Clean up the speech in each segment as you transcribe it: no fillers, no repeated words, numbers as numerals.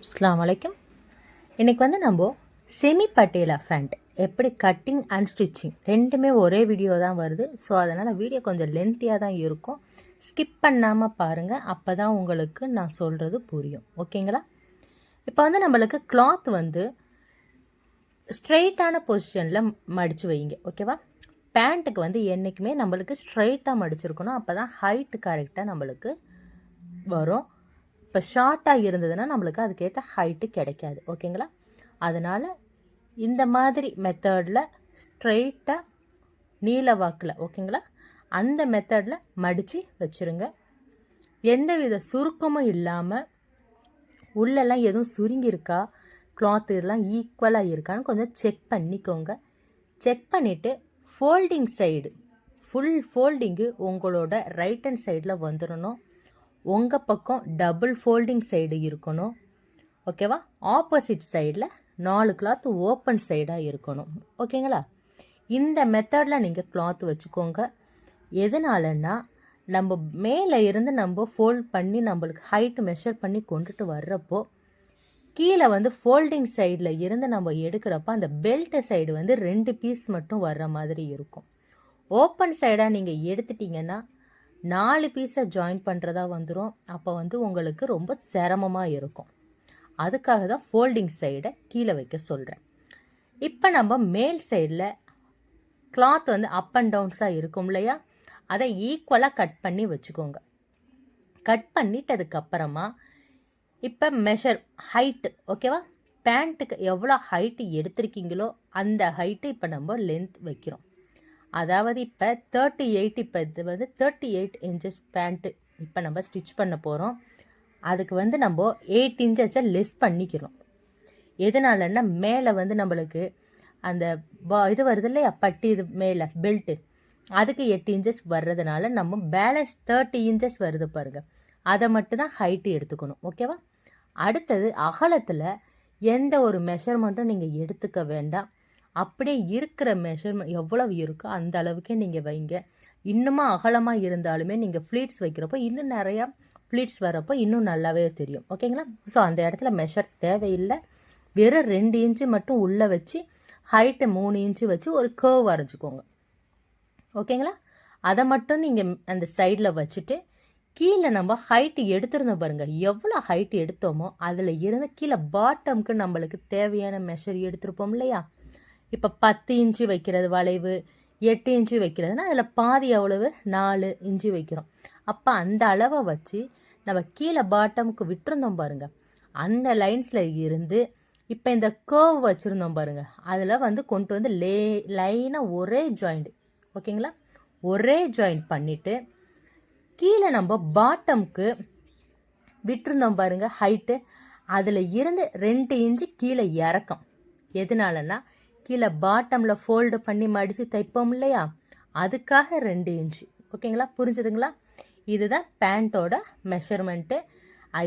அஸ்ஸலாமு அலைக்கும். இன்றைக்கி வந்து நம்ம செமி பட்டேலா ஃபேண்ட் எப்படி கட்டிங் அண்ட் ஸ்டிச்சிங் ரெண்டுமே ஒரே வீடியோ தான் வருது. ஸோ அதனால் வீடியோ கொஞ்சம் லென்த்தியாக தான் இருக்கும். ஸ்கிப் பண்ணாமல் பாருங்கள், அப்போ தான் உங்களுக்கு நான் சொல்கிறது புரியும். ஓகேங்களா? இப்போ வந்து நம்மளுக்கு கிளாத் வந்து ஸ்ட்ரெயிட்டான பொசிஷனில் மடித்து வைங்க. ஓகேவா? பேண்ட்டுக்கு வந்து என்றைக்குமே நம்மளுக்கு ஸ்ட்ரெயிட்டாக மடிச்சிருக்கணும். அப்போ தான் ஹைட்டு கரெக்டாக நம்மளுக்கு வரும். இப்போ ஷார்ட்டாக இருந்ததுன்னா நம்மளுக்கு அதுக்கேற்ற ஹைட்டு கிடைக்காது. ஓகேங்களா? அதனால் இந்த மாதிரி மெத்தடில் ஸ்ட்ரெயிட்டாக நீல வாக்கில், ஓகேங்களா, அந்த மெத்தடில் மடித்து வச்சுருங்க. எந்தவித சுருக்கமும் இல்லாமல் உள்ளெல்லாம் எதுவும் சுருங்கியிருக்கா, கிளாத் இதெல்லாம் ஈக்குவலாக இருக்கான்னு கொஞ்சம் செக் பண்ணிக்கோங்க. செக் பண்ணிவிட்டு ஃபோல்டிங் சைடு ஃபுல் ஃபோல்டிங்கு உங்களோட ரைட் ஹேண்ட் சைடில் வந்துடணும். உங்கள் பக்கம் டபுள் ஃபோல்டிங் சைடு இருக்கணும். ஓகேவா? ஆப்போசிட் சைடில் 4 கிளாத் ஓப்பன் சைடாக இருக்கணும். ஓகேங்களா? இந்த மெத்தடில் நீங்கள் கிளாத் வச்சுக்கோங்க. எதனாலன்னா நம்ம மேலே இருந்து நம்ம ஃபோல்ட் பண்ணி நம்மளுக்கு ஹைட்டு மெஷர் பண்ணி கொண்டுட்டு வர்றப்போ கீழே வந்து ஃபோல்டிங் சைடில் இருந்து நம்ம எடுக்கிறப்போ அந்த பெல்ட்டு சைடு வந்து 2 பீஸ் மட்டும் வர்ற மாதிரி இருக்கும். ஓப்பன் சைடாக நீங்கள் எடுத்துட்டிங்கன்னா 4 பீஸை ஜாயின் பண்ணுறதா வந்துடும். அப்போ வந்து உங்களுக்கு ரொம்ப சிரமமாக இருக்கும். அதுக்காக தான் ஃபோல்டிங் சைடை கீழே வைக்க சொல்கிறேன். இப்போ நம்ம மேல் சைடில் கிளாத் வந்து அப் அண்ட் டவுன்ஸாக இருக்கும் இல்லையா, அதை ஈக்குவலாக கட் பண்ணி வச்சுக்கோங்க. கட் பண்ணிட்டதுக்கப்புறமா இப்போ மெஷர் ஹைட்டு, ஓகேவா, பேண்ட்டுக்கு எவ்வளோ ஹைட்டு எடுத்திருக்கீங்களோ அந்த ஹைட்டு இப்போ நம்ம லென்த் வைக்கிறோம். அதாவது இப்போ 38, இப்போ இது வந்து 38 இன்ச்சஸ் பேண்ட்டு இப்போ நம்ம ஸ்டிச் பண்ண போகிறோம். அதுக்கு வந்து நம்ம 8 இன்ச்சஸை லெஸ் பண்ணிக்கிறோம். எதனாலன்னா மேலே வந்து நம்மளுக்கு அந்த இது வருது இல்லையா, பட்டி, இது மேலே பெல்ட்டு, அதுக்கு 8 இன்ச்சஸ் வர்றதுனால நம்ம பேலன்ஸ் 30 இன்ச்சஸ் வருது பாருங்கள், அதை மட்டும் தான் ஹைட்டு எடுத்துக்கணும். ஓகேவா? அடுத்தது அகலத்தில் எந்த ஒரு மெஷர்மெண்ட்டும் நீங்கள் எடுத்துக்க வேண்டாம். அப்படியே இருக்கிற மெஷர்மெண்ட் எவ்வளவு இருக்கோ அந்த அளவுக்கே நீங்கள் வைங்க. இன்னுமா அகலமாக இருந்தாலுமே நீங்கள் ஃப்ளீட்ஸ் வைக்கிறப்போ இன்னும் நிறையா ஃப்ளீட்ஸ் வரப்போ இன்னும் நல்லாவே தெரியும். ஓகேங்களா? ஸோ அந்த இடத்துல மெஷர் தேவையில்லை. வெறும் 2 இன்ச்சு மட்டும் உள்ளே வச்சு ஹைட்டு 3 இன்ச்சு வச்சு ஒரு கர்வ் வரைஞ்சிக்கோங்க. ஓகேங்களா? அதை மட்டும் நீங்கள் அந்த சைடில் வச்சுட்டு கீழே நம்ம ஹைட்டு எடுத்துருந்தோம் பாருங்கள், எவ்வளோ ஹைட்டு எடுத்தோமோ அதில் இருந்து கீழே பாட்டமுக்கு நம்மளுக்கு தேவையான மெஷர் எடுத்துருப்போம் இல்லையா. இப்போ 10 இன்ச்சு வைக்கிறது வளைவு, 8 இன்ச்சு வைக்கிறதுனா அதில் பாதி எவ்வளவு, 4 இன்ச்சு வைக்கிறோம். அப்போ அந்த அளவை வச்சு நம்ம கீழே பாட்டமுக்கு விட்டுருந்தோம் பாருங்கள், அந்த லைன்ஸில் இருந்து இப்போ இந்த கர்வ் வச்சுருந்தோம் பாருங்கள், அதில் வந்து கொண்டு வந்து லைனாக ஒரே ஜாயிண்ட், ஓகேங்களா, ஒரே ஜாயிண்ட் பண்ணிவிட்டு கீழே நம்ம பாட்டமுக்கு விட்டுருந்தோம் பாருங்கள் ஹைட்டு, அதில் இருந்து 2 இன்ச்சு கீழே இறக்கம். எதனாலன்னா கீழே பாட்டமில் ஃபோல்டு பண்ணி மடித்து தைப்போம் இல்லையா, அதுக்காக 2 இன்ச்சு. ஓகேங்களா? புரிஞ்சுதுங்களா? இதுதான் பேண்ட்டோட மெஷர்மெண்ட்டு.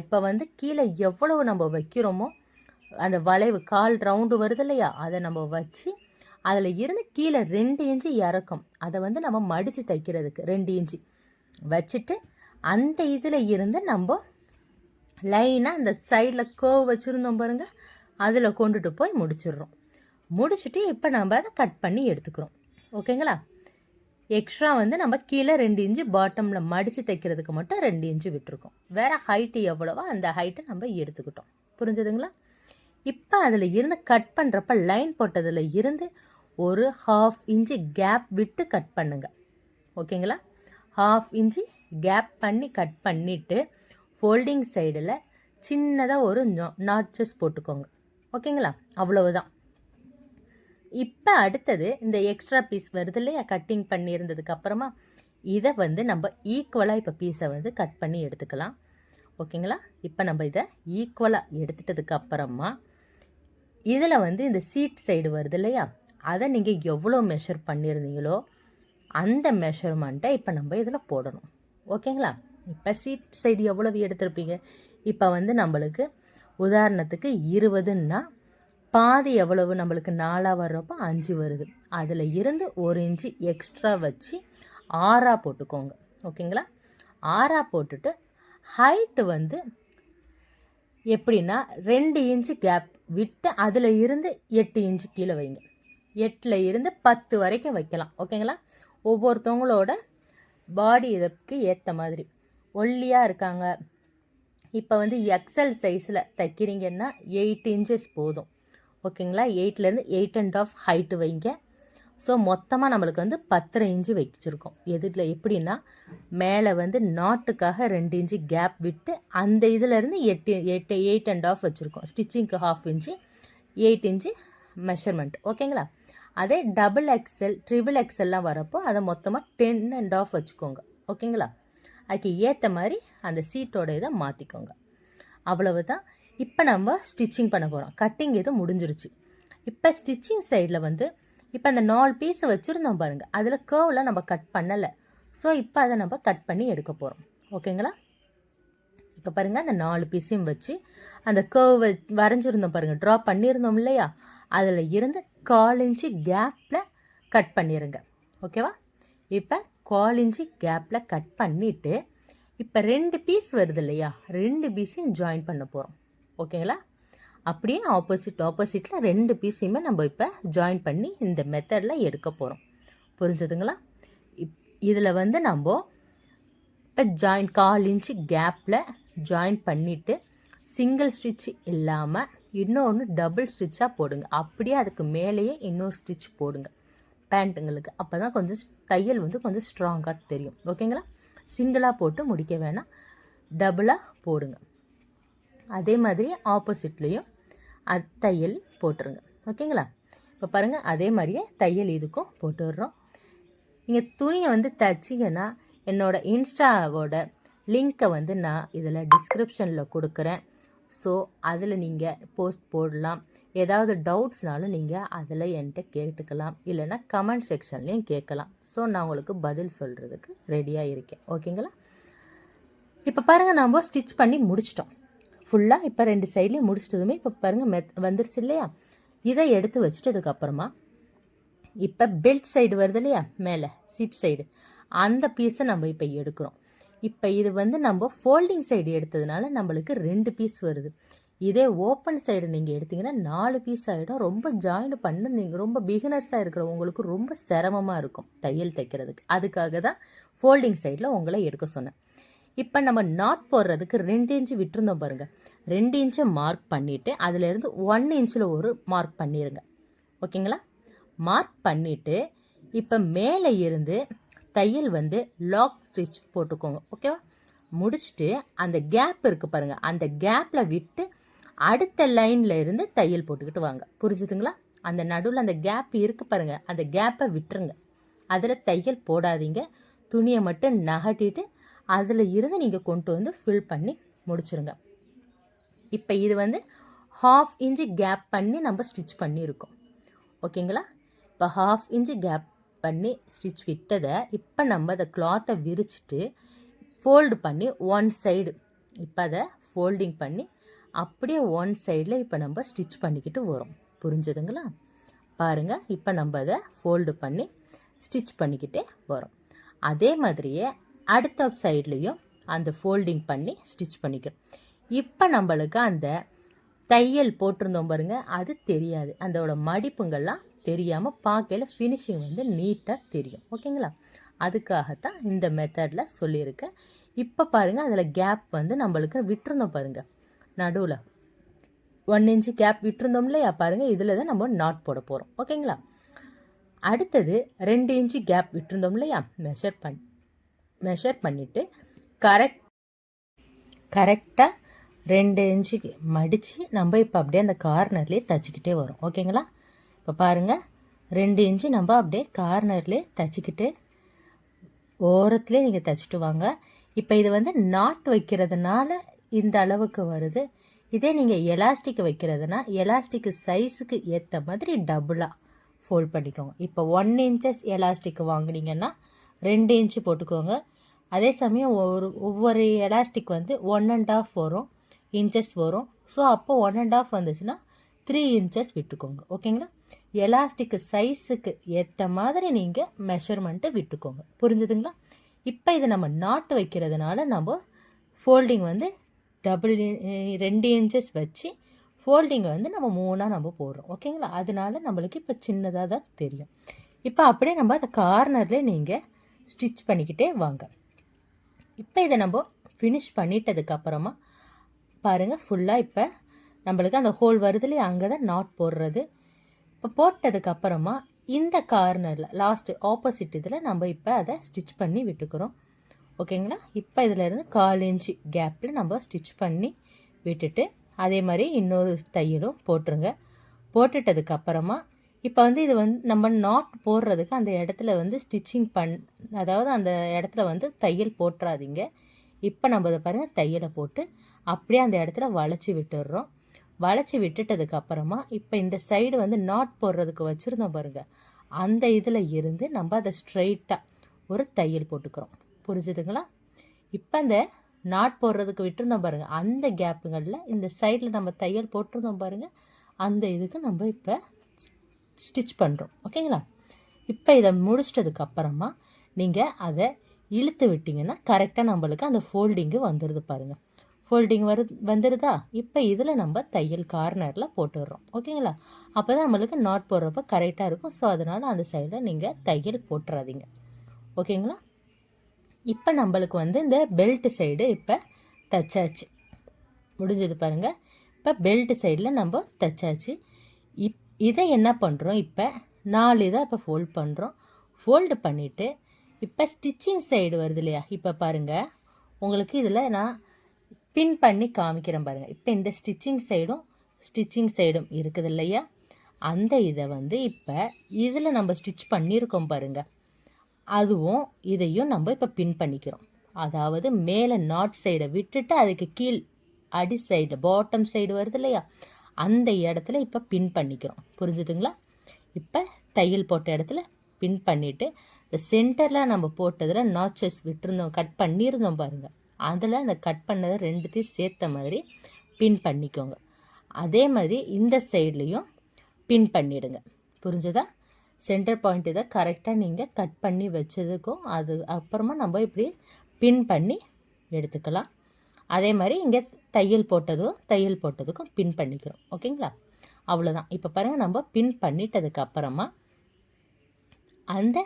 இப்போ வந்து கீழே எவ்வளவு நம்ம வைக்கிறோமோ அந்த வளைவு கால் ரவுண்டு வருது இல்லையா, அதை நம்ம வச்சு அதில் இருந்து கீழே 2 இன்ச்சு இறக்கம், அதை வந்து நம்ம மடித்து தைக்கிறதுக்கு 2 இன்ச்சு வச்சுட்டு அந்த இதில் இருந்து நம்ம லைனாக அந்த சைடில் கர்வ் வச்சுருந்தோம் பாருங்கள், அதில் கொண்டுட்டு போய் முடிச்சிடுறோம். முடிச்சுட்டு இப்போ நம்ம அதை கட் பண்ணி எடுத்துக்கிறோம். ஓகேங்களா? எக்ஸ்ட்ரா வந்து நம்ம கீழே 2 இன்ச்சு பாட்டமில் மடித்து தைக்கிறதுக்கு மட்டும் 2 இன்ச்சு விட்டுருக்கோம். வேறு ஹைட்டு எவ்வளவோ அந்த ஹைட்டை நம்ம எடுத்துக்கிட்டோம். புரிஞ்சுதுங்களா? இப்போ அதில் இருந்து கட் பண்ணுறப்ப லைன் போட்டதில் இருந்து ஒரு 1/2 இன்ச்சு கேப் விட்டு கட் பண்ணுங்கள். ஓகேங்களா? 1/2 இன்ச்சு கேப் பண்ணி கட் பண்ணிவிட்டு ஃபோல்டிங் சைடில் சின்னதாக ஒரு நாட்சஸ் போட்டுக்கோங்க. ஓகேங்களா? அவ்வளவுதான். இப்போ அடுத்தது இந்த எக்ஸ்ட்ரா பீஸ் வருது இல்லையா, கட்டிங் பண்ணியிருந்ததுக்கு அப்புறமா இதை வந்து நம்ம ஈக்குவலாக இப்போ பீஸை வந்து கட் பண்ணி எடுத்துக்கலாம். ஓகேங்களா? இப்போ நம்ம இதை ஈக்குவலாக எடுத்துட்டதுக்கு அப்புறமா இதில் வந்து இந்த சீட் சைடு வருது இல்லையா, அதை நீங்கள் எவ்வளோ மெஷர் பண்ணியிருந்தீங்களோ அந்த மெஷர்மெண்ட்டை இப்போ நம்ம இதில் போடணும். ஓகேங்களா? இப்போ சீட் சைடு எவ்வளவு எடுத்திருப்பீங்க, இப்போ வந்து நம்மளுக்கு உதாரணத்துக்கு 20ன்னா பாதி எவ்வளவு நம்மளுக்கு 4 வர்றப்போ 5 வருது, அதில் இருந்து 1 இன்ச்சு எக்ஸ்ட்ரா வச்சு 6 போட்டுக்கோங்க. ஓகேங்களா? 6 போட்டுட்டு ஹைட்டு வந்து எப்படின்னா 2 இன்ச்சு கேப் விட்டு அதில் இருந்து 8 இன்ச்சு கீழே வைங்க. 8ல் இருந்து 10 வரைக்கும் வைக்கலாம். ஓகேங்களா? ஒவ்வொருத்தவங்களோட பாடி இதுக்கு ஏற்ற மாதிரி. ஒல்லியாக இருக்காங்க, இப்போ வந்து எக்ஸல் சைஸில் தைக்கிறீங்கன்னா 8 இன்ச்சஸ் போதும். ஓகேங்களா? 8லேருந்து 8.5 ஹைட்டு வைங்க. ஸோ மொத்தமாக நம்மளுக்கு வந்து 10.5 இன்ச்சு வச்சுருக்கோம். எதில் எப்படின்னா மேலே வந்து நாட்டுக்காக 2 இன்ச்சு கேப் விட்டு அந்த இதிலேருந்து 8.5 வச்சுருக்கோம். ஸ்டிச்சிங்க்கு 1/2 இன்ச்சு 8 இன்ச்சு மெஷர்மெண்ட். ஓகேங்களா? அதே டபுள் எக்ஸல் ட்ரிபிள் எக்ஸல்லாம் வரப்போ அதை மொத்தமாக 10.5 வச்சுக்கோங்க. ஓகேங்களா? அதுக்கு ஏற்ற மாதிரி அந்த சீட்டோட இதை மாற்றிக்கோங்க. அவ்வளவு தான். இப்போ நம்ம ஸ்டிச்சிங் பண்ண போகிறோம். கட்டிங் இது முடிஞ்சிருச்சு. இப்போ ஸ்டிச்சிங் சைடில் வந்து இப்போ அந்த 4 பீஸை வச்சுருந்தோம் பாருங்கள், அதில் கேர்வில் நம்ம கட் பண்ணலை. ஸோ இப்போ அதை நம்ம கட் பண்ணி எடுக்க போகிறோம். ஓகேங்களா? இப்போ பாருங்கள், அந்த 4 பீஸையும் வச்சு அந்த கேர்வை வரைஞ்சிருந்தோம் பாருங்கள், ட்ரா பண்ணியிருந்தோம் இல்லையா, அதில் இருந்து 1/4 இன்ச்சு கேப்பில் கட் பண்ணிடுங்க. ஓகேவா? இப்போ 1/4 இன்ச்சு கேப்பில் கட் பண்ணிவிட்டு இப்போ 2 பீஸ் வருது இல்லையா, 2 பீஸையும் ஜாயின் பண்ண போகிறோம். ஓகேங்களா? அப்படியே ஆப்போசிட்டில் 2 பீஸையுமே நம்ம இப்போ ஜாயின் பண்ணி இந்த மெத்தடில் எடுக்க போகிறோம். புரிஞ்சுதுங்களா? இதில் வந்து நம்ம இப்போ 1/4 இன்ச்சு கேப்பில் ஜாயின் பண்ணிவிட்டு சிங்கிள் ஸ்டிச் இல்லாமல் இன்னொன்று டபுள் ஸ்டிச்சாக போடுங்க. அப்படியே அதுக்கு மேலேயே இன்னொரு ஸ்டிச் போடுங்க பேண்ட்டுங்களுக்கு. அப்போ தான் கொஞ்சம் தையல் வந்து கொஞ்சம் ஸ்ட்ராங்காக தெரியும். ஓகேங்களா? சிங்கிளாக போட்டு முடிக்க வேணாம், டபுளாக போடுங்க. அதே மாதிரி ஆப்போசிட்லேயும் தையல் போட்டுருங்க. ஓகேங்களா? இப்போ பாருங்கள், அதே மாதிரியே தையல் இதுக்கும் போட்டுடுறோம். நீங்கள் துணியை வந்து தைச்சிங்கன்னா என்னோடய இன்ஸ்டாவோட லிங்க்கை வந்து நான் இதில் டிஸ்கிரிப்ஷனில் கொடுக்குறேன். ஸோ அதில் நீங்கள் போஸ்ட் போடலாம். ஏதாவது டவுட்ஸ்னாலும் நீங்கள் அதில் என்கிட்ட கேட்டுக்கலாம், இல்லைன்னா கமெண்ட் செக்ஷன்லேயும் கேட்கலாம். ஸோ நான் உங்களுக்கு பதில் சொல்கிறதுக்கு ரெடியாக இருக்கேன். ஓகேங்களா? இப்போ பாருங்கள், நம்ம ஸ்டிச் பண்ணி முடிச்சிட்டோம் ஃபுல்லாக. இப்போ 2 சைட்லேயும் முடிச்சிட்டதுமே இப்போ பாருங்கள் வந்துருச்சு இல்லையா. இதை எடுத்து வச்சுட்டதுக்கப்புறமா இப்போ பெல்ட் சைடு வருது இல்லையா, மேலே சீட் சைடு, அந்த பீஸை நம்ம இப்போ எடுக்கிறோம். இப்போ இது வந்து நம்ம ஃபோல்டிங் சைடு எடுத்ததுனால நம்மளுக்கு 2 பீஸ் வருது. இதே ஓப்பன் சைடு நீங்கள் எடுத்திங்கன்னா 4 பீஸ் ஆகிடும். ரொம்ப ஜாயின் பண்ண நீங்கள் ரொம்ப பிகினர்ஸாக இருக்கிறவங்களுக்கு ரொம்ப சிரமமாக இருக்கும் தையல் தைக்கிறதுக்கு. அதுக்காக தான் ஃபோல்டிங் சைடில் உங்களை எடுக்க சொன்னேன். இப்போ நம்ம நாட் போடுறதுக்கு 2 இன்ச்சு விட்டுருந்தோம் பாருங்கள், 2 இன்ச்சை மார்க் பண்ணிவிட்டு அதிலேருந்து 1 இன்ச்சில் ஒரு மார்க் பண்ணிடுங்க. ஓகேங்களா? மார்க் பண்ணிவிட்டு இப்போ மேலே இருந்து தையல் வந்து லாக் ஸ்டிச் போட்டுக்கோங்க. ஓகேவா? முடிச்சுட்டு அந்த கேப் இருக்குது பாருங்கள், அந்த கேப்பில் விட்டு அடுத்த லைனில் இருந்து தையல் போட்டுக்கிட்டு வாங்க. புரிஞ்சுதுங்களா? அந்த நடுவில் அந்த கேப் இருக்குது பாருங்கள், அந்த கேப்பை விட்டுருங்க. அதில் தையல் போடாதீங்க. துணியை மட்டும் நகட்டிட்டு அதில் இருந்து நீங்கள் கொண்டு வந்து ஃபில் பண்ணி முடிச்சுருங்க. இப்போ இது வந்து 1/2 இன்ச்சு கேப் பண்ணி நம்ம ஸ்டிச் பண்ணியிருக்கோம். ஓகேங்களா? இப்போ 1/2 இன்ச்சு கேப் பண்ணி ஸ்டிச் விட்டதை இப்போ நம்ம அதை கிளாத்தை விரிச்சிட்டு ஃபோல்டு பண்ணி 1 சைடு இப்போ அதை ஃபோல்டிங் பண்ணி அப்படியே 1 சைடில் இப்போ நம்ம ஸ்டிச் பண்ணிக்கிட்டு வரோம். புரிஞ்சுதுங்களா? பாருங்கள், இப்போ நம்ம அதை ஃபோல்டு பண்ணி ஸ்டிச் பண்ணிக்கிட்டே வரோம். அதே மாதிரியே அடுத்த சைட்லேயும் அந்த ஃபோல்டிங் பண்ணி ஸ்டிச் பண்ணிக்கிறோம். இப்போ நம்மளுக்கு அந்த தையல் போட்டிருந்தோம் பாருங்கள், அது தெரியாது. அதோட மடிப்புங்கள்லாம் தெரியாமல் பார்க்கையில் ஃபினிஷிங் வந்து நீட்டாக தெரியும். ஓகேங்களா? அதுக்காகத்தான் இந்த மெத்தடில் சொல்லியிருக்கேன். இப்போ பாருங்கள், அதில் கேப் வந்து நம்மளுக்கு விட்டுருந்தோம் பாருங்கள், நடுவில் 1 இன்ச்சு கேப் விட்டுருந்தோம் இல்லையா, பாருங்கள் இதில் தான் நம்ம நாட் போட போகிறோம். ஓகேங்களா? அடுத்தது 2 இன்ச்சு கேப் விட்டுருந்தோம் இல்லையா, மெஷர் பண்ணிவிட்டு கரெக்டாக 2 இன்ச்சுக்கு மடித்து நம்ம இப்போ அப்படியே அந்த கார்னர்லேயே தைச்சிக்கிட்டே வரோம். ஓகேங்களா? இப்போ பாருங்கள், 2 இன்ச்சு நம்ம அப்படியே கார்னர்லேயே தைச்சிக்கிட்டு ஓரத்துலேயே நீங்கள் தைச்சிட்டு வாங்க. இப்போ இது வந்து நாட் வைக்கிறதுனால இந்த அளவுக்கு வருது. இதே நீங்கள் எலாஸ்டிக் வைக்கிறதுனா எலாஸ்டிக் சைஸுக்கு ஏற்ற மாதிரி டபுளாக ஃபோல்ட் பண்ணிக்கோங்க. இப்போ 1 இன்ச்சஸ் எலாஸ்டிக் வாங்கினீங்கன்னா 2 இன்ச்சு போட்டுக்கோங்க. அதே சமயம் ஒவ்வொரு எலாஸ்டிக் வந்து 1.5 இன்ச்சஸ் வரும். ஸோ அப்போ 1.5 வந்துச்சுன்னா 3 இன்ச்சஸ் விட்டுக்கோங்க. ஓகேங்களா? எலாஸ்டிக் சைஸுக்கு ஏற்ற மாதிரி நீங்கள் மெஷர்மெண்ட்டை விட்டுக்கோங்க. புரிஞ்சுதுங்களா? இப்போ இதை நம்ம நாட்டு வைக்கிறதுனால நம்ம ஃபோல்டிங் வந்து 2 இன்ச்சஸ் வச்சு ஃபோல்டிங்கை வந்து நம்ம 3ஆக நம்ம போடுறோம். ஓகேங்களா? அதனால நம்மளுக்கு இப்போ சின்னதாக தான் தெரியும். இப்போ அப்படியே நம்ம அந்த கார்னர்லேயே நீங்கள் ஸ்டிச் பண்ணிக்கிட்டே வாங்க. இப்போ இதை நம்ம ஃபினிஷ் பண்ணிட்டதுக்கப்புறமா பாருங்கள், ஃபுல்லாக இப்போ நம்மளுக்கு அந்த ஹோல் வருது இல்லையா, அங்கே தான் நாட் போடுறது. இப்போ போட்டதுக்கப்புறமா இந்த கார்னரில் லாஸ்ட்டு ஆப்போசிட் இதில் நம்ம இப்போ அதை ஸ்டிச் பண்ணி விட்டுக்கிறோம். ஓகேங்களா? இப்போ இதிலேருந்து 1/4 இன்ச்சு கேப்பில் நம்ம ஸ்டிச் பண்ணி விட்டுட்டு அதே மாதிரி இன்னொரு தையலும் போட்டுருங்க. போட்டுட்டதுக்கப்புறமா இப்போ வந்து இது வந்து நம்ம நாட் போடுறதுக்கு அந்த இடத்துல வந்து ஸ்டிச்சிங் அதாவது அந்த இடத்துல வந்து தையல் போட்டுறாதீங்க. இப்போ நம்ம இதை பாருங்கள், தையலை போட்டு அப்படியே அந்த இடத்துல வளைச்சி விட்டுடுறோம். வளைச்சி விட்டுட்டதுக்கப்புறமா இப்போ இந்த சைடு வந்து நாட் போடுறதுக்கு வச்சுருந்தோம் பாருங்கள், அந்த இதில் இருந்து நம்ம அதை ஸ்ட்ரைட்டாக ஒரு தையல் போட்டுக்கிறோம். புரிஞ்சுதுங்களா? இப்போ அந்த நாட் போடுறதுக்கு விட்டுருந்தோம் பாருங்கள், அந்த கேப்புகளில் இந்த சைடில் நம்ம தையல் போட்டிருந்தோம் பாருங்கள், அந்த இதுக்கு நம்ம இப்போ ஸ்டிச் பண்ணுறோம். ஓகேங்களா? இப்போ இதை முடிச்சிட்டதுக்கப்புறமா நீங்கள் அதை இழுத்து விட்டிங்கன்னா கரெக்டாக நம்மளுக்கு அந்த ஃபோல்டிங்கு வந்துடுது பாருங்கள். ஃபோல்டிங் வந்துடுதா? இப்போ இதில் நம்ம தையல் கார்னரில் போட்டுடுறோம். ஓகேங்களா? அப்போ தான் நம்மளுக்கு நாட் போடுறப்ப கரெக்டாக இருக்கும். ஸோ அதனால் அந்த சைடில் நீங்கள் தையல் போட்டுறாதீங்க. ஓகேங்களா? இப்போ நம்மளுக்கு வந்து இந்த பெல்ட் சைடு இப்போ தைச்சாச்சு, முடிஞ்சது பாருங்கள். இப்போ பெல்ட் சைடில் நம்ம தைச்சாச்சு. இதை என்ன பண்ணுறோம், இப்போ 4 இதை இப்போ ஃபோல்ட் பண்ணுறோம். ஃபோல்டு பண்ணிவிட்டு இப்போ ஸ்டிச்சிங் சைடு வருது இல்லையா, இப்போ பாருங்கள் உங்களுக்கு இதில் நான் பின் பண்ணி காமிக்கிறேன் பாருங்கள். இப்போ இந்த ஸ்டிச்சிங் சைடும் இருக்குது இல்லையா, அந்த இதை வந்து இப்போ இதில் நம்ம ஸ்டிச் பண்ணியிருக்கோம் பாருங்கள், அதுவும் இதையும் நம்ம இப்போ பின் பண்ணிக்கிறோம். அதாவது மேலே நாட் சைடை விட்டுட்டு அதுக்கு கீழ் அடி சைடு பாட்டம் சைடு வருது இல்லையா, அந்த இடத்துல இப்போ பின் பண்ணிக்கிறோம். புரிஞ்சுதுங்களா? இப்போ தையல் போட்ட இடத்துல பின் பண்ணிவிட்டு இந்த சென்டரில் நம்ம போட்டதில் நாச்சஸ் விட்டுருந்தோம், கட் பண்ணியிருந்தோம் பாருங்கள், அதில் அந்த கட் பண்ணதை ரெண்டுத்தையும் சேர்த்த மாதிரி பின் பண்ணிக்கோங்க. அதே மாதிரி இந்த சைட்லேயும் பின் பண்ணிவிடுங்க. புரிஞ்சுதா? சென்டர் பாயிண்ட் இதை கரெக்டாக நீங்கள் கட் பண்ணி வச்சதுக்கும் அது அப்புறமா நம்ம இப்படி பின் பண்ணி எடுத்துக்கலாம். அதே மாதிரி இங்கே தையல் போட்டதுக்கும் பின் பண்ணிக்கிறோம். ஓகேங்களா? அவ்வளோதான். இப்போ பாருங்கள், நம்ம பின் பண்ணிட்டதுக்கப்புறமா அந்த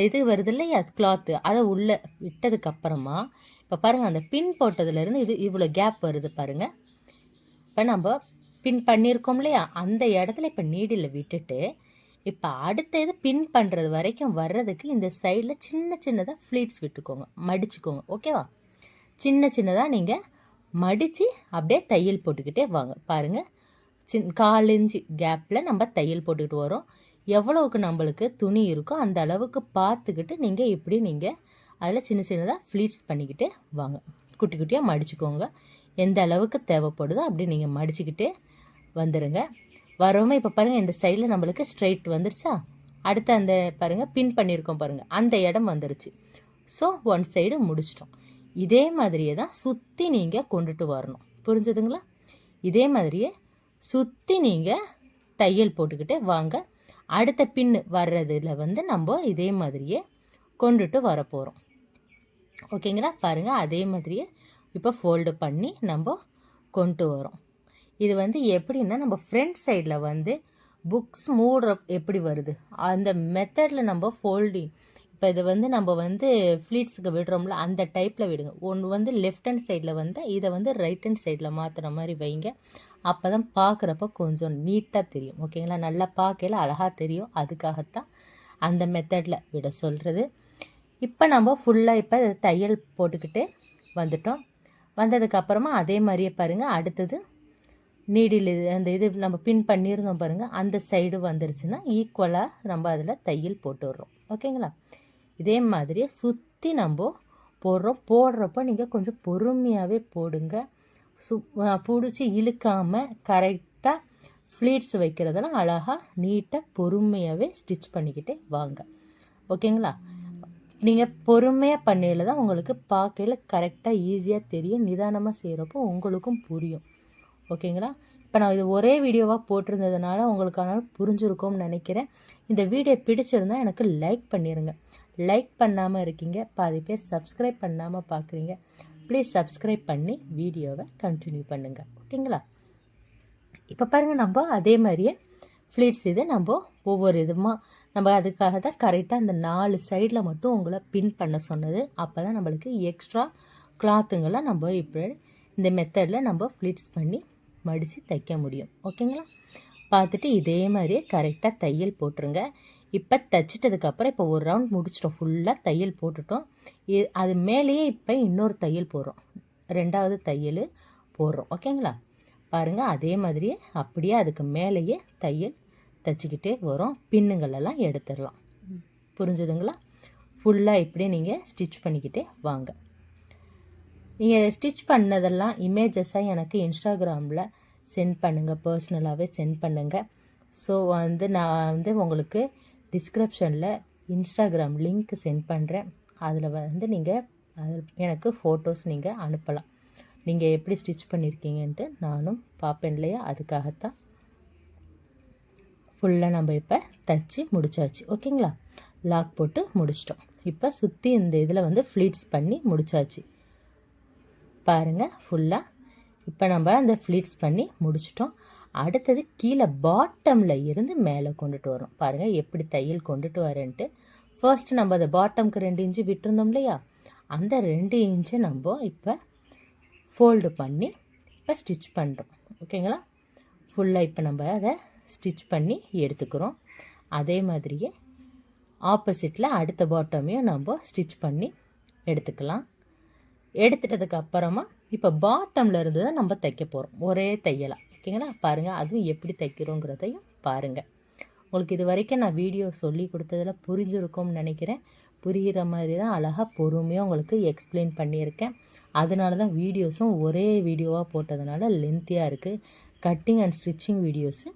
இது வருது இல்லையா கிளாத்து, அதை உள்ளே விட்டதுக்கப்புறமா இப்போ பாருங்கள், அந்த பின் போட்டதுலேருந்து இது இவ்வளோ கேப் வருது பாருங்கள். இப்போ நம்ம பின் பண்ணியிருக்கோம் இல்லையா, அந்த இடத்துல இப்போ நீடில் விட்டுட்டு இப்போ அடுத்த இது பின் பண்ணுறது வரைக்கும் வர்றதுக்கு இந்த சைடில் சின்ன சின்னதாக ஃப்ளீட்ஸ் விட்டுக்கோங்க, மடிச்சுக்கோங்க. ஓகேவா? சின்ன சின்னதாக நீங்கள் மடித்து அப்படியே தையல் போட்டுக்கிட்டே வாங்க. பாருங்கள், 1/4 இன்ச்சு கேப்பில் நம்ம தையல் போட்டுக்கிட்டு வரோம். எவ்வளவுக்கு நம்மளுக்கு துணி இருக்கோ அந்த அளவுக்கு பார்த்துக்கிட்டு நீங்கள் அதில் சின்ன சின்னதாக ஃப்ளீட்ஸ் பண்ணிக்கிட்டே வாங்க. குட்டி குட்டியாக மடிச்சுக்கோங்க. எந்த அளவுக்கு தேவைப்படுதோ அப்படி நீங்கள் மடிச்சுக்கிட்டே வந்துடுங்க. வரவுமே இப்போ பாருங்கள், இந்த சைடில் நம்மளுக்கு ஸ்ட்ரைட் வந்துருச்சா, அடுத்து அந்த பாருங்கள் பின் பண்ணியிருக்கோம் பாருங்கள், அந்த இடம் வந்துருச்சு. ஸோ ஒன் சைடு முடிச்சிட்டோம். இதே மாதிரியே தான் சுற்றி நீங்கள் கொண்டுட்டு வரணும். புரிஞ்சுதுங்களா? இதே மாதிரியே சுற்றி நீங்கள் தையல் போட்டுக்கிட்டே வாங்க. அடுத்த பின் வர்றதில் வந்து நம்ம இதே மாதிரியே கொண்டுட்டு வர போகிறோம். ஓகேங்களா? பாருங்கள், அதே மாதிரியே இப்போ ஃபோல்டு பண்ணி நம்ம கொண்டு வரோம். இது வந்து எப்படின்னா, நம்ம ஃப்ரண்ட் சைடில் வந்து புக்ஸ் மூடுற எப்படி வருது அந்த மெத்தடில் நம்ம ஃபோல்டிங், இப்போ இது வந்து நம்ம வந்து ஃப்ளீட்ஸுக்கு விடுறோம்ல, அந்த டைப்பில் விடுங்க. ஒன்று வந்து லெஃப்ட் ஹேண்ட் சைடில் வந்து இதை வந்து ரைட் ஹேண்ட் சைடில் மாற்றுற மாதிரி வைங்க. அப்போ தான் பார்க்குறப்ப கொஞ்சம் நீட்டாக தெரியும். ஓகேங்களா? நல்லா பார்க்கல அழகாக தெரியும். அதுக்காகத்தான் அந்த மெத்தடில் விட சொல்கிறது. இப்போ நம்ம ஃபுல்லாக இப்போ தையல் போட்டுக்கிட்டு வந்துட்டோம். வந்ததுக்கப்புறமா அதே மாதிரியே பாருங்கள், அடுத்தது நீடில் அந்த இது நம்ம பின் பண்ணியிருந்தோம் பாருங்கள், அந்த சைடு வந்துருச்சுன்னா ஈக்குவலாக நம்ம அதில் தையல் போட்டு விட்றோம். ஓகேங்களா? இதே மாதிரியே சுற்றி நம்ம போடுறப்போ நீங்கள் கொஞ்சம் பொறுமையாகவே போடுங்க. பிடிச்சி இழுக்காமல் கரெக்டாக ஃப்ளீட்ஸ் வைக்கிறதெல்லாம் அழகாக நீட்டாக பொறுமையாகவே ஸ்டிச் பண்ணிக்கிட்டே வாங்க. ஓகேங்களா? நீங்கள் பொறுமையாக பண்ணையில் தான் உங்களுக்கு பார்க்கையில் கரெக்டாக ஈஸியாக தெரியும். நிதானமாக செய்கிறப்போ உங்களுக்கும் புரியும். ஓகேங்களா? இப்போ நான் இது ஒரே வீடியோவாக போட்டிருந்ததுனால உங்களுக்கான புரிஞ்சிருக்கும்னு நினைக்கிறேன். இந்த வீடியோ பிடிச்சிருந்தால் எனக்கு லைக் பண்ணிடுங்க. லைக் பண்ணாமல் இருக்கீங்க, பாதி பேர் சப்ஸ்கிரைப் பண்ணாமல் பார்க்குறீங்க. ப்ளீஸ் சப்ஸ்கிரைப் பண்ணி வீடியோவை கண்டினியூ பண்ணுங்கள். ஓகேங்களா? இப்போ பாருங்கள், நம்ம அதே மாதிரியே ஃப்ளீட்ஸ் இது நம்ம ஒவ்வொரு இதுமாக நம்ம அதுக்காக தான் கரெக்டாக அந்த 4 சைடில் மட்டும் உங்களை பின் பண்ண சொன்னது. அப்போ தான் நம்மளுக்கு எக்ஸ்ட்ரா கிளாத்துங்கெல்லாம் நம்ம இப்போ இந்த மெத்தடில் நம்ம ஃப்ளீட்ஸ் பண்ணி மடித்து தைக்க முடியும். ஓகேங்களா? பார்த்துட்டு இதே மாதிரியே கரெக்டாக தையல் போட்டுருங்க. இப்போ தைச்சிட்டதுக்கப்புறம் இப்போ ஒரு ரவுண்ட் முடிச்சிட்டோம், ஃபுல்லாக தையல் போட்டுட்டோம். அது மேலேயே இப்போ இன்னொரு தையல் போடுறோம், 2வது தையல் போடுறோம். ஓகேங்களா? பாருங்கள், அதே மாதிரியே அப்படியே அதுக்கு மேலேயே தையல் தைச்சிக்கிட்டே வரும். பின்னுங்களெல்லாம் எடுத்துடலாம். புரிஞ்சுதுங்களா? ஃபுல்லாக இப்படியே நீங்கள் ஸ்டிச் பண்ணிக்கிட்டே வாங்க. நீங்கள் ஸ்டிச் பண்ணதெல்லாம் இமேஜஸாக எனக்கு இன்ஸ்டாகிராமில் சென்ட் பண்ணுங்கள், பர்சனலாகவே சென்ட் பண்ணுங்கள். ஸோ நான் உங்களுக்கு டிஸ்கிரிப்ஷனில் இன்ஸ்டாகிராம் லிங்க் சென்ட் பண்ணுறேன். அதில் நீங்கள் எனக்கு ஃபோட்டோஸ் நீங்கள் அனுப்பலாம். நீங்கள் எப்படி ஸ்டிச் பண்ணியிருக்கீங்கன்ட்டு நானும் பார்ப்பேன் இல்லையா? அதுக்காகத்தான். ஃபுல்லாக நம்ம இப்போ தைச்சி முடிச்சாச்சு. ஓகேங்களா? லாக் போட்டு முடிச்சிட்டோம். இப்போ சுற்றி இந்த இதில் ஃப்ளீட்ஸ் பண்ணி முடிச்சாச்சு. பாருங்கள், ஃபுல்லாக இப்போ நம்ம அந்த ஃப்ளீட்ஸ் பண்ணி முடிச்சிட்டோம். அடுத்தது கீழே பாட்டமில் இருந்து மேலே கொண்டுட்டு வரோம். பாருங்கள் எப்படி தையல் கொண்டுட்டு வரேன்ட்டு. ஃபர்ஸ்ட் நம்ம அந்த பாட்டமுக்கு 2 இன்ச்சு விட்டுருந்தோம் இல்லையா? அந்த 2 இன்ச்சை நம்ம இப்போ ஃபோல்டு பண்ணி இப்போ ஸ்டிச் பண்ணுறோம். ஓகேங்களா? ஃபுல்லாக இப்போ நம்ம அதை ஸ்டிச் பண்ணி எடுத்துக்கிறோம். அதே மாதிரியே ஆப்போசிட்டில் அடுத்த பாட்டமையும் நம்ம ஸ்டிச் பண்ணி எடுத்துக்கலாம். எடுத்துட்டதுக்கு அப்புறமா இப்போ பாட்டமில் இருந்து தான் நம்ம தைக்க போகிறோம், ஒரே தையலாக. ஓகேங்களா? பாருங்கள், அதுவும் எப்படி தைக்கிறோங்கிறதையும் பாருங்கள். உங்களுக்கு இது வரைக்கும் நான் வீடியோ சொல்லி கொடுத்ததில் புரிஞ்சிருக்கும்னு நினைக்கிறேன். புரிகிற மாதிரி தான் அழகாக பொறுமையாக உங்களுக்கு எக்ஸ்பிளைன் பண்ணியிருக்கேன். அதனால தான் வீடியோஸும் ஒரே வீடியோவாக போட்டதுனால லென்த்தியாக இருக்குது. கட்டிங் அண்ட் ஸ்டிச்சிங் வீடியோஸு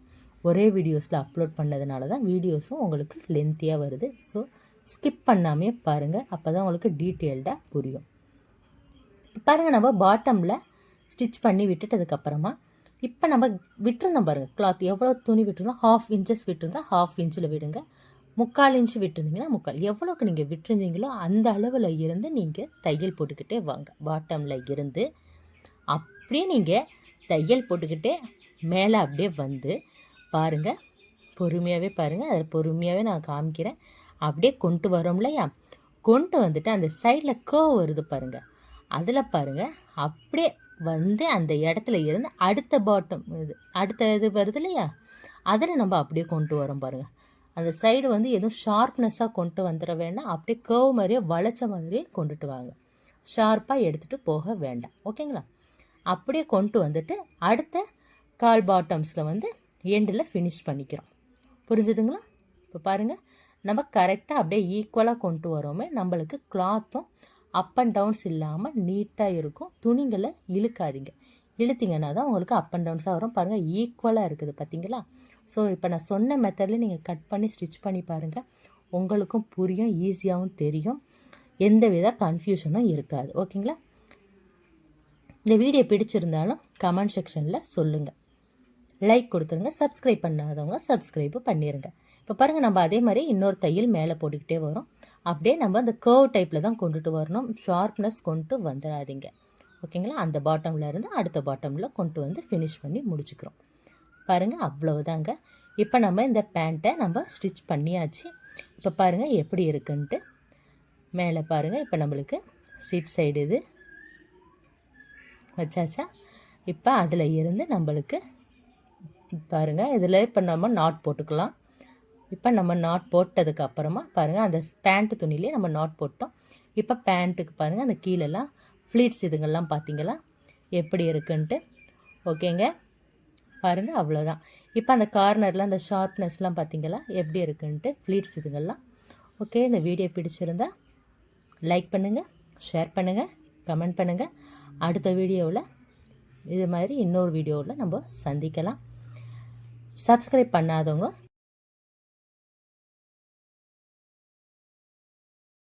ஒரே வீடியோஸில் அப்லோட் பண்ணதுனால தான் வீடியோஸும் உங்களுக்கு லென்த்தியாக வருது. ஸோ ஸ்கிப் பண்ணாமே பாருங்கள், அப்போ தான் உங்களுக்கு டீட்டெயில்டாக புரியும். பாருங்கள், நம்ம பாட்டமில் ஸ்டிச் பண்ணி விட்டுட்டதுக்கப்புறமா இப்போ நம்ம விட்டுருந்தோம் பாருங்கள், கிளாத் எவ்வளோ துணி விட்டுருந்தோம், 1/2 இன்ச்சஸ் விட்டுருந்தா 1/2 இன்ச்சில் விடுங்க. 3/4 இன்ச்சு விட்டுருந்தீங்கன்னா 3/4, எவ்வளோக்கு நீங்கள் விட்டுருந்தீங்களோ அந்த அளவில் இருந்து நீங்கள் தையல் போட்டுக்கிட்டே வாங்க. பாட்டமில் இருந்து அப்படியே நீங்கள் தையல் போட்டுக்கிட்டே மேலே அப்படியே பாருங்கள், பொறுமையாகவே பாருங்கள். அதில் பொறுமையாகவே நான் காமிக்கிறேன். அப்படியே கொண்டு வரோம் இல்லையா? கொண்டு வந்துட்டு அந்த சைடில் கர்வ் வருது பாருங்கள், அதில் பாருங்கள் அப்படியே அந்த இடத்துல இருந்து அடுத்த பாட்டம் அடுத்த இது வருது இல்லையா? அதில் நம்ம அப்படியே கொண்டு வரோம் பாருங்கள். அந்த சைடு எதுவும் ஷார்ப்னஸாக கொண்டு வந்துட வேண்டாம். அப்படியே கர்வ் மாதிரியே வளைச்ச மாதிரியே கொண்டுட்டு வாங்க. ஷார்ப்பாக எடுத்துகிட்டு போக வேண்டாம். ஓகேங்களா? அப்படியே கொண்டு வந்துட்டு அடுத்த கால் பாட்டம்ஸில் எண்டில் ஃபினிஷ் பண்ணிக்கிறோம். புரிஞ்சுதுங்களா? இப்போ பாருங்கள், நம்ம கரெக்டாக அப்படியே ஈக்குவலாக கொண்டு வரோமே, நம்மளுக்கு கிளாத்தும் அப் அண்ட் டவுன்ஸ் இல்லாமல் நீட்டாக இருக்கும். துணிங்களை இழுக்காதீங்க, இழுத்திங்கன்னா தான் உங்களுக்கு அப் அண்ட் டவுன்ஸாக வரும். பாருங்கள், ஈக்குவலாக இருக்குது பார்த்தீங்களா? ஸோ இப்போ நான் சொன்ன மெத்தடில் நீங்கள் கட் பண்ணி ஸ்டிச் பண்ணி பாருங்கள், உங்களுக்கும் புரியும், ஈஸியாகவும் தெரியும், எந்த வித கன்ஃபியூஷனும் இருக்காது. ஓகேங்களா? இந்த வீடியோ பிடிச்சிருந்தாலும் கமெண்ட் செக்ஷனில் சொல்லுங்கள், லைக் கொடுத்துருங்க. சப்ஸ்கிரைப் பண்ணாதவங்க சப்ஸ்கிரைப்பு பண்ணிடுங்க. இப்போ பாருங்கள், நம்ம அதே மாதிரி இன்னொரு தையல் மேலே போட்டுக்கிட்டே வரோம். அப்படியே நம்ம அந்த கர்வ் டைப்பில் தான் கொண்டுட்டு வரணும், ஷார்ப்னஸ் கொண்டு வந்துடாதீங்க. ஓகேங்களா? அந்த பாட்டமில் இருந்து அடுத்த பாட்டமில் கொண்டு ஃபினிஷ் பண்ணி முடிச்சுக்கிறோம். பாருங்கள், அவ்வளவுதாங்க. இப்போ நம்ம இந்த பேண்ட்டை நம்ம ஸ்டிச் பண்ணியாச்சு. இப்போ பாருங்கள் எப்படி இருக்குன்ட்டு. மேலே பாருங்கள், இப்போ நம்மளுக்கு சீட் சைடு இது வச்சாச்சா? இப்போ அதில் இருந்து நம்மளுக்கு பாருங்கள், இதில் இப்போ நம்ம நாட் போட்டுக்கலாம். இப்போ நம்ம நாட் போட்டதுக்கு அப்புறமா பாருங்கள், அந்த பேண்ட்டு துணியிலே நம்ம நாட் போட்டோம். இப்போ பேண்ட்டுக்கு பாருங்கள், அந்த கீழெல்லாம் ஃப்ளீட்ஸ் இதுங்கெல்லாம் பார்த்தீங்களா எப்படி இருக்குன்ட்டு. ஓகேங்க, பாருங்கள், அவ்வளோதான். இப்போ அந்த கார்னரில் அந்த ஷார்ப்னஸ்லாம் பார்த்தீங்களா எப்படி இருக்குன்ட்டு, ஃப்ளீட்ஸ் இதுங்கெல்லாம். ஓகே, இந்த வீடியோ பிடிச்சிருந்தா லைக் பண்ணுங்கள், ஷேர் பண்ணுங்கள், கமெண்ட் பண்ணுங்கள். அடுத்த வீடியோவில் இது மாதிரி இன்னொரு வீடியோவில் நம்ம சந்திக்கலாம். சப்ஸ்கிரைப் பண்ணாதவங்க